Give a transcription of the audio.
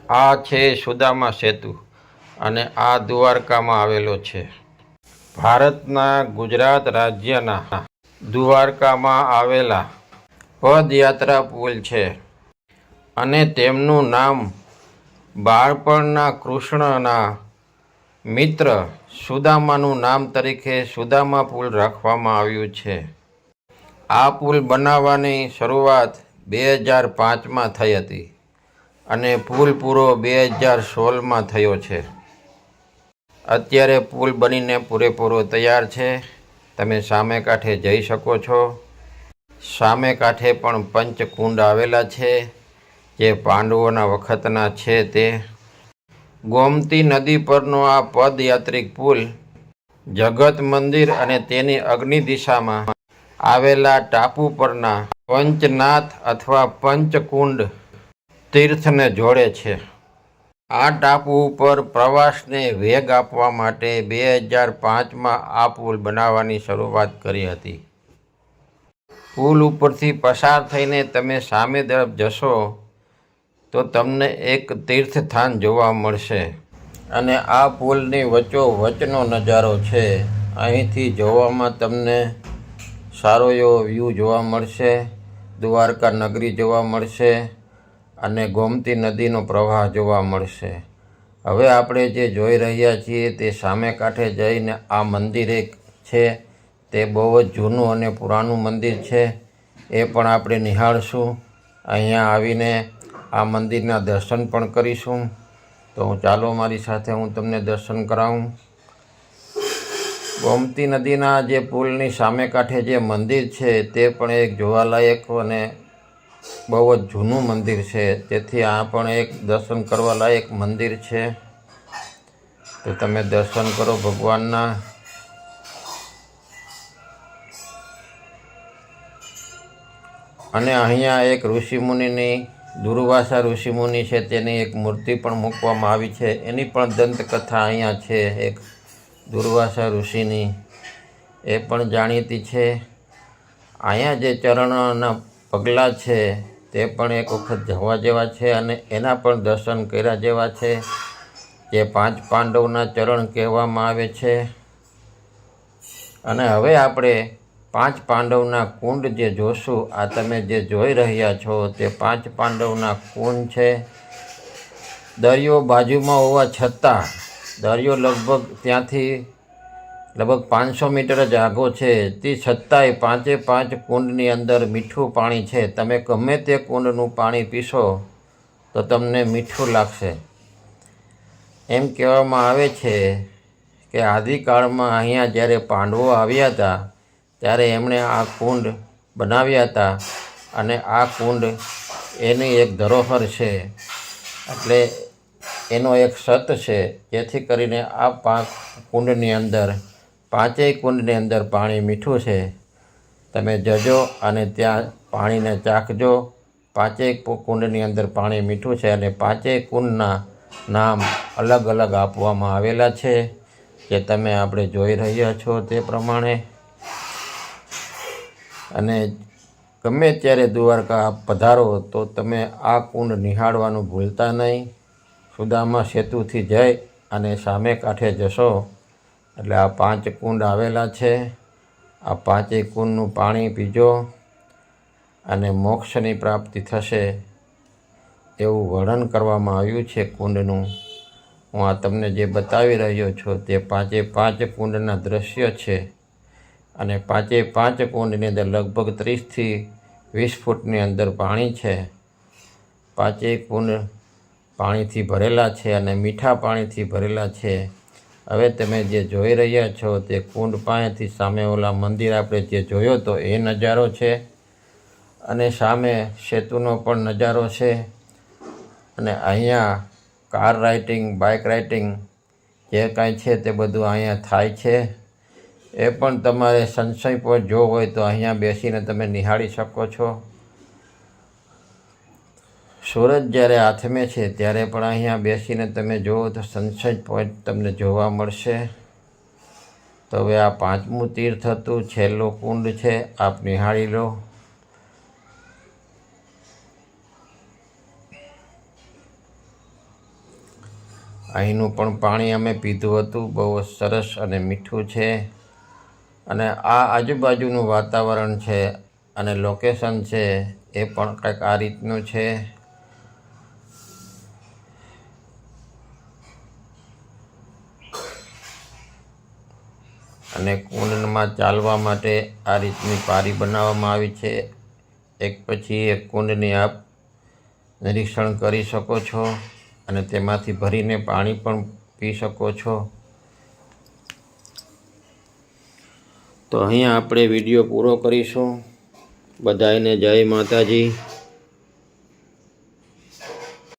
આ છે સુદામા સેતુ અને આ દ્વારકામાં આવેલો છે. ભારતના ગુજરાત રાજ્યના દ્વારકામાં આવેલા પદયાત્રા પુલ છે અને તેમનું નામ બાળપણના કૃષ્ણના મિત્ર સુદામાનું નામ તરીકે સુદામા પુલ રાખવામાં આવ્યું છે. આ પુલ બનાવવાની શરૂઆત 2005માં થઈ હતી અને પુલ પૂરો 2016માં થયો છે. અત્યારે પુલ બનીને પૂરેપૂરો તૈયાર છે. તમે સામે કાંઠે જઈ શકો છો. સામે કાંઠે પણ પંચકુંડ આવેલા છે જે પાંડવોના વખતના છે. તે ગોમતી નદી પરનો આ પદયાત્રિક પુલ જગત મંદિર અને તેની અગ્નિ દિશામાં આવેલા ટાપુ પરના પંચનાથ અથવા પંચકુંડ તીર્થને જોડે છે. આ ટાપુ ઉપર પ્રવાસને વેગ આપવા માટે 2005માં આ પુલ બનાવવાની શરૂઆત કરી હતી. પુલ ઉપરથી પસાર થઈને તમે સામે તરફ જશો તો તમને એક તીર્થસ્થાન જોવા મળશે અને આ પુલની વચ્ચોવચ્ચનો નજારો છે. અહીંથી જોવામાં તમને સારો એવો વ્યૂ જોવા મળશે, દ્વારકા નગરી જોવા મળશે અને ગોમતી નદીનો પ્રવાહ જોવા મળશે. હવે આપણે જે જોઈ રહ્યા છીએ તે સામે કાંઠે જઈને આ મંદિર એક છે. તે બહુ જ જૂનું અને પુરાણું મંદિર છે. એ પણ આપણે નિહાળશું. અહીંયા આવીને આ મંદિરના દર્શન પણ કરીશું. તો ચાલો મારી સાથે હું તમને દર્શન કરાવું. ગોમતી નદીના જે પુલની સામે કાંઠે જે મંદિર છે તે પણ એક જોવાલાયક અને બહુ જ જૂનું મંદિર છે. તેથી આ પણ એક દર્શન કરવા લાયક મંદિર છે. તો તમે દર્શન કરો ભગવાનના. અને અહીંયા એક ઋષિમુનિની દુર્વાસા ઋષિમુનિ છે તેની એક મૂર્તિ પણ મૂકવામાં આવી છે. એની પણ દંતકથા અહીંયા છે. એક દુર્વાસા ઋષિની એ પણ જાણીતી છે. અહીંયા જે ચરણોના પગલાં છે તે પણ એક વખત જવા જેવા છે અને એના પણ દર્શન કર્યા જેવા છે. જે 5 પાંડવના ચરણ કહેવામાં આવે છે. અને હવે આપણે 5 પાંડવના કુંડ જે જોશું, આ તમે જે જોઈ રહ્યા છો તે 5 પાંડવના કુંડ છે. દરિયો બાજુમાં હોવા છતાં દરિયો લગભગ ત્યાંથી 500 મીટર જ આઘો છે. તે છતાંય 5 કુંડની અંદર મીઠું પાણી છે. તમે ગમે તે કુંડનું પાણી પીશો તો તમને મીઠું લાગશે. એમ કહેવામાં આવે છે કે આદિકાળમાં અહીંયા જ્યારે પાંડવો આવ્યા હતા ત્યારે એમણે આ કુંડ બનાવ્યા હતા અને આ કુંડ એની એક ધરોહર છે. એટલે એનો એક સત છે. જેથી કરીને આ કુંડની અંદર 5 કુંડની અંદર પાણી મીઠું છે. તમે જજો અને ત્યાં પાણીને ચાખજો. 5 કુંડની અંદર પાણી મીઠું છે અને 5 કુંડના નામ અલગ અલગ આપવામાં આવેલા છે જે તમે આપણે જોઈ રહ્યા છો તે પ્રમાણે. અને ગમે ત્યારે દ્વારકા પધારો તો તમે આ કુંડ નિહાળવાનું ભૂલતા નહીં. સુદામા સેતુથી જઈ અને સામે કાંઠે જશો એટલે આ 5 કુંડ આવેલા છે. આ 5 કુંડનું પાણી પીજો અને મોક્ષની પ્રાપ્તિ થશે એવું વર્ણન કરવામાં આવ્યું છે કુંડનું. હું આ તમને જે બતાવી રહ્યો છું તે 5 કુંડના દ્રશ્ય છે. અને 5 કુંડની અંદર લગભગ 30થી 20 ફૂટની અંદર પાણી છે. 5 કુંડ પાણીથી ભરેલા છે અને મીઠા પાણીથી ભરેલા છે. હવે તમે જે જોઈ રહ્યા છો તે કુંડ પાસેથી સામે ઓલા મંદિર આપણે જે જોયો તો એ નજારો છે અને સામે સેતુનો પણ નજારો છે. અને અહીંયા કાર રાઇડિંગ, બાઇક રાઇડિંગ જે કાંઈ છે તે બધું અહીંયા થાય છે. એ પણ તમારે સનસાઇન પોઈન્ટ જો હોય તો અહીંયા બેસીને તમે નિહાળી શકો છો. સૂરજ જ્યારે આથમે છે ત્યારે પણ અહીંયા બેસીને તમે જુઓ તો સનસાઇન પોઈન્ટ તમને જોવા મળશે. તો હવે આ 5મું તીર્થ હતું, છેલ્લો કુંડ છે, આપ નિહાળી લો. અહીંનું પણ પાણી અમે પીધું હતું, બહુ જ સરસ અને મીઠું છે. અને આ આજુબાજુનું વાતાવરણ છે અને લોકેશન છે એ પણ કંઈક આ રીતનું છે. અને કુંડમાં ચાલવા માટે આ રીતની પારી બનાવવામાં આવી છે. એક પછી એક કુંડની આપ નિરીક્ષણ કરી શકો છો અને તેમાંથી ભરીને પાણી પણ પી શકો છો. તો અહીંયા આપણે વિડીયો પૂરો કરીશું. બધાને જય માતાજી.